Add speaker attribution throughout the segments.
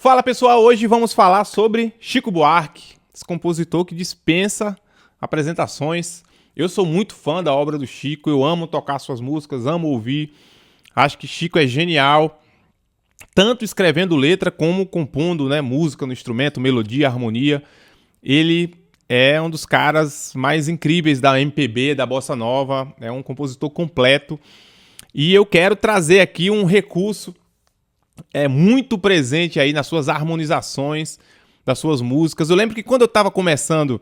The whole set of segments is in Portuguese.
Speaker 1: Fala pessoal, hoje vamos falar sobre Chico Buarque, esse compositor que dispensa apresentações. Eu sou muito fã da obra do Chico, eu amo tocar suas músicas, amo ouvir. Acho que Chico é genial, tanto escrevendo letra como compondo, né, música no instrumento, melodia, harmonia. Ele é um dos caras mais incríveis da MPB, da Bossa Nova, é um compositor completo. E eu quero trazer aqui um recurso muito presente aí nas suas harmonizações, das suas músicas. Eu lembro que quando eu estava começando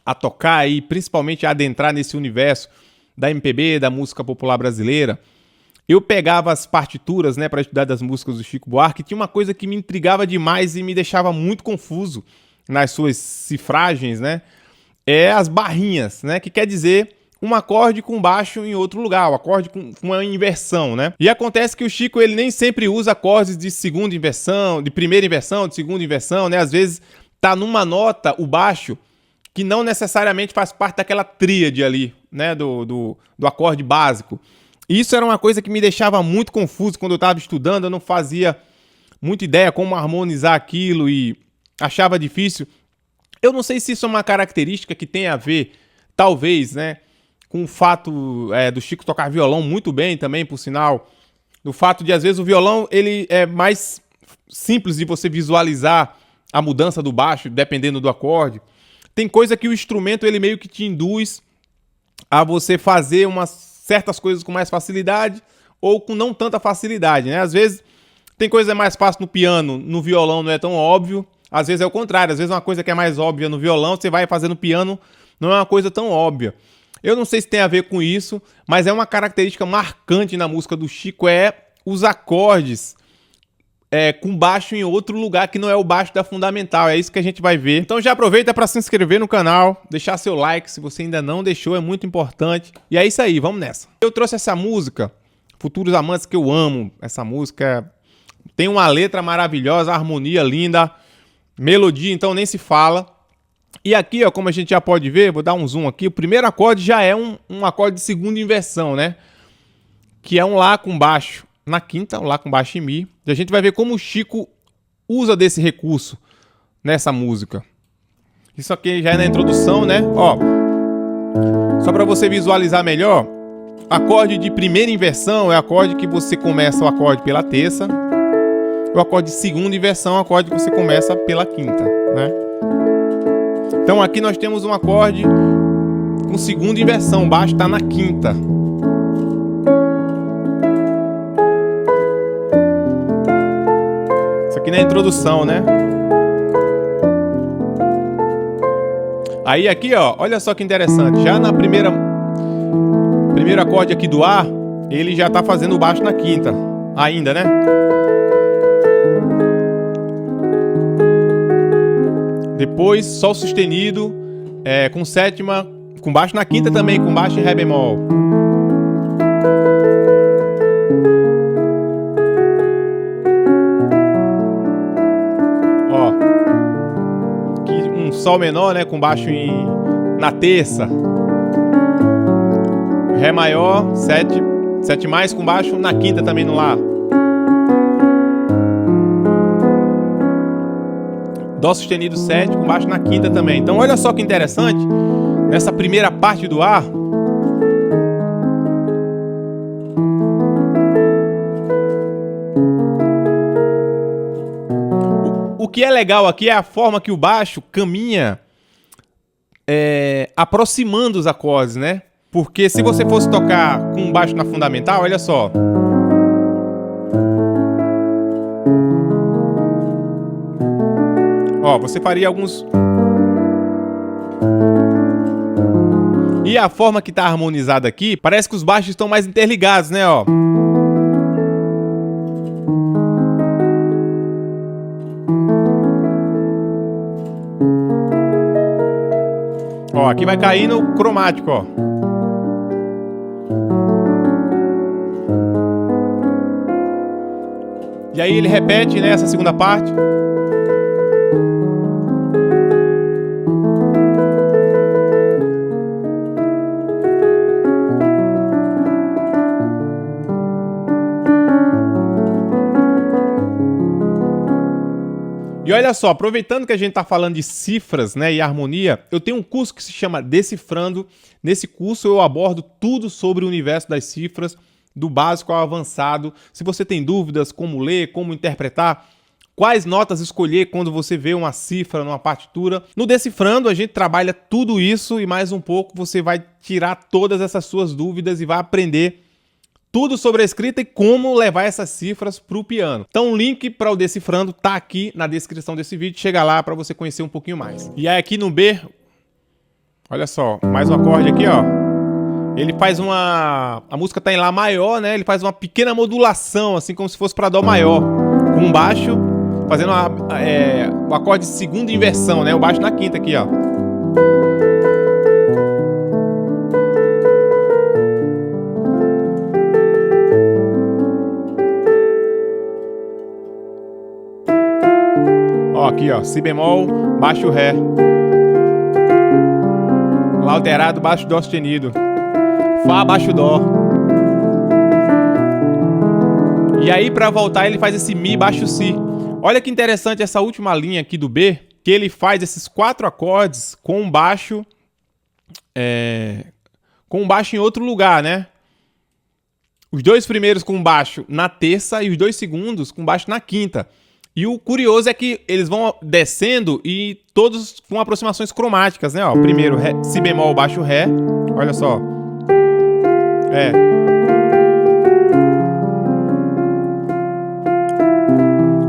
Speaker 1: a tocar e principalmente a adentrar nesse universo da MPB, da música popular brasileira, eu pegava as partituras, né, para estudar das músicas do Chico Buarque, e tinha uma coisa que me intrigava demais e me deixava muito confuso nas suas cifragens, né? É as barrinhas, né? Que quer dizer um acorde com baixo em outro lugar, o acorde com uma inversão, né? E acontece que o Chico ele nem sempre usa acordes de segunda inversão, de primeira inversão, de segunda inversão, né? Às vezes tá numa nota o baixo que não necessariamente faz parte daquela tríade ali, né? Do acorde básico. E isso era uma coisa que me deixava muito confuso quando eu estava estudando, eu não fazia muita ideia como harmonizar aquilo e achava difícil. Eu não sei se isso é uma característica que tem a ver, talvez, né, com o fato do Chico tocar violão muito bem também, por sinal, do fato de, às vezes, o violão ele é mais simples de você visualizar a mudança do baixo, dependendo do acorde. Tem coisa que o instrumento ele meio que te induz a você fazer umas certas coisas com mais facilidade ou com não tanta facilidade, né? Às vezes tem coisa mais fácil no piano, no violão não é tão óbvio. Às vezes é o contrário, às vezes uma coisa que é mais óbvia no violão, você vai fazer no piano, não é uma coisa tão óbvia. Eu não sei se tem a ver com isso, mas é uma característica marcante na música do Chico, é os acordes com baixo em outro lugar que não é o baixo da fundamental, é isso que a gente vai ver. Então já aproveita para se inscrever no canal, deixar seu like se você ainda não deixou, é muito importante. E é isso aí, vamos nessa. Eu trouxe essa música, Futuros Amantes, que eu amo. Essa música tem uma letra maravilhosa, harmonia linda, melodia então nem se fala. E aqui, ó, como a gente já pode ver, vou dar um zoom aqui, o primeiro acorde já é um acorde de segunda inversão, né? Que é um Lá com baixo na quinta, um Lá com baixo em Mi. E a gente vai ver como o Chico usa desse recurso nessa música. Isso aqui já é na introdução, né? Ó, só para você visualizar melhor, acorde de primeira inversão é o acorde que você começa o acorde pela terça. O acorde de segunda inversão é o acorde que você começa pela quinta, né? Então aqui nós temos um acorde com segunda inversão, o baixo está na quinta. Isso aqui na introdução, né? Aí aqui, ó, olha só que interessante. Já na primeiro acorde aqui do A, ele já está fazendo o baixo na quinta, ainda, né? Depois, Sol sustenido, com sétima, com baixo na quinta também, com baixo em Ré bemol. Ó, aqui um Sol menor, né, com baixo na terça. Ré maior, sete mais, com baixo na quinta também no Lá. Dó sustenido 7, com baixo na quinta também. Então olha só que interessante, nessa primeira parte do A, o que é legal aqui é a forma que o baixo caminha aproximando os acordes, né? Porque se você fosse tocar com baixo na fundamental, olha só. Ó, você faria alguns... E a forma que tá harmonizada aqui, parece que os baixos estão mais interligados, né, ó. Ó, aqui vai cair no cromático, ó. E aí ele repete, né, essa segunda parte. E olha só, aproveitando que a gente tá falando de cifras, né, e harmonia, eu tenho um curso que se chama Decifrando. Nesse curso eu abordo tudo sobre o universo das cifras, do básico ao avançado. Se você tem dúvidas como ler, como interpretar, quais notas escolher quando você vê uma cifra numa partitura, no Decifrando a gente trabalha tudo isso e mais um pouco. Você vai tirar todas essas suas dúvidas e vai aprender tudo sobre a escrita e como levar essas cifras para o piano. Então o link para o Decifrando tá aqui na descrição desse vídeo. Chega lá para você conhecer um pouquinho mais. E aí aqui no B, olha só, mais um acorde aqui, ó. Ele faz uma... A música tá em Lá maior, né? Ele faz uma pequena modulação, assim como se fosse para Dó maior. Com um baixo, fazendo o acorde de segunda inversão, né? O baixo na quinta aqui, ó. Ó, aqui, ó, Si bemol, baixo Ré. Lá alterado, baixo Dó sustenido. Fá, baixo Dó. E aí, pra voltar, ele faz esse Mi, baixo Si. Olha que interessante essa última linha aqui do B, que ele faz esses 4 acordes com um baixo... com um baixo em outro lugar, né? Os 2 primeiros com baixo na terça e os 2 segundos com baixo na quinta. E o curioso é que eles vão descendo e todos com aproximações cromáticas, né? Ó, primeiro Ré, Si bemol, baixo Ré. Olha só.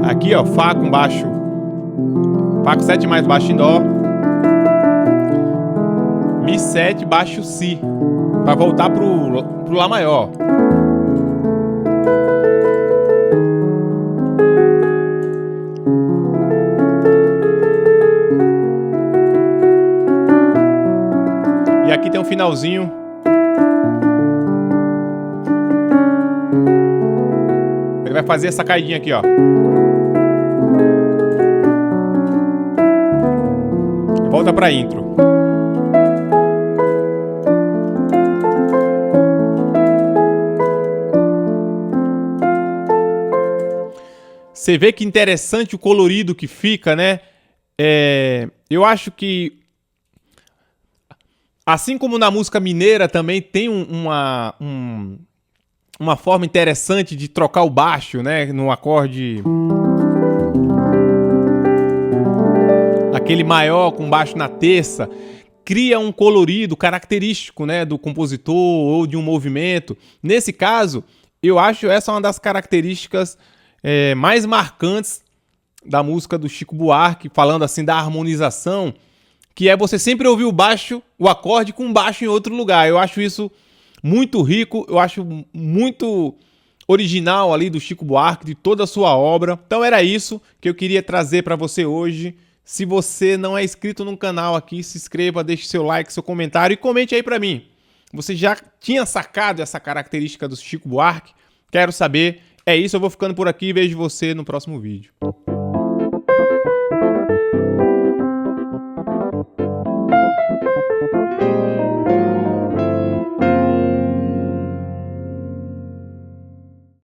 Speaker 1: Aqui, ó, Fá com baixo. Fá com 7 mais baixo em Dó. Mi 7, baixo Si. Pra voltar pro Lá maior. E aqui tem um finalzinho. Ele vai fazer essa caidinha aqui, ó. Volta pra intro. Você vê que interessante o colorido que fica, né? Eu acho que assim como na música mineira também tem uma forma interessante de trocar o baixo, né? No acorde... aquele maior com baixo na terça. Cria um colorido característico, né? Do compositor ou de um movimento. Nesse caso, eu acho essa uma das características mais marcantes da música do Chico Buarque, falando assim da harmonização, que é você sempre ouvir o baixo, o acorde com baixo em outro lugar. Eu acho isso muito rico, eu acho muito original ali do Chico Buarque, de toda a sua obra. Então era isso que eu queria trazer para você hoje. Se você não é inscrito no canal aqui, se inscreva, deixe seu like, seu comentário e comente aí para mim. Você já tinha sacado essa característica do Chico Buarque? Quero saber. É isso, eu vou ficando por aqui e vejo você no próximo vídeo.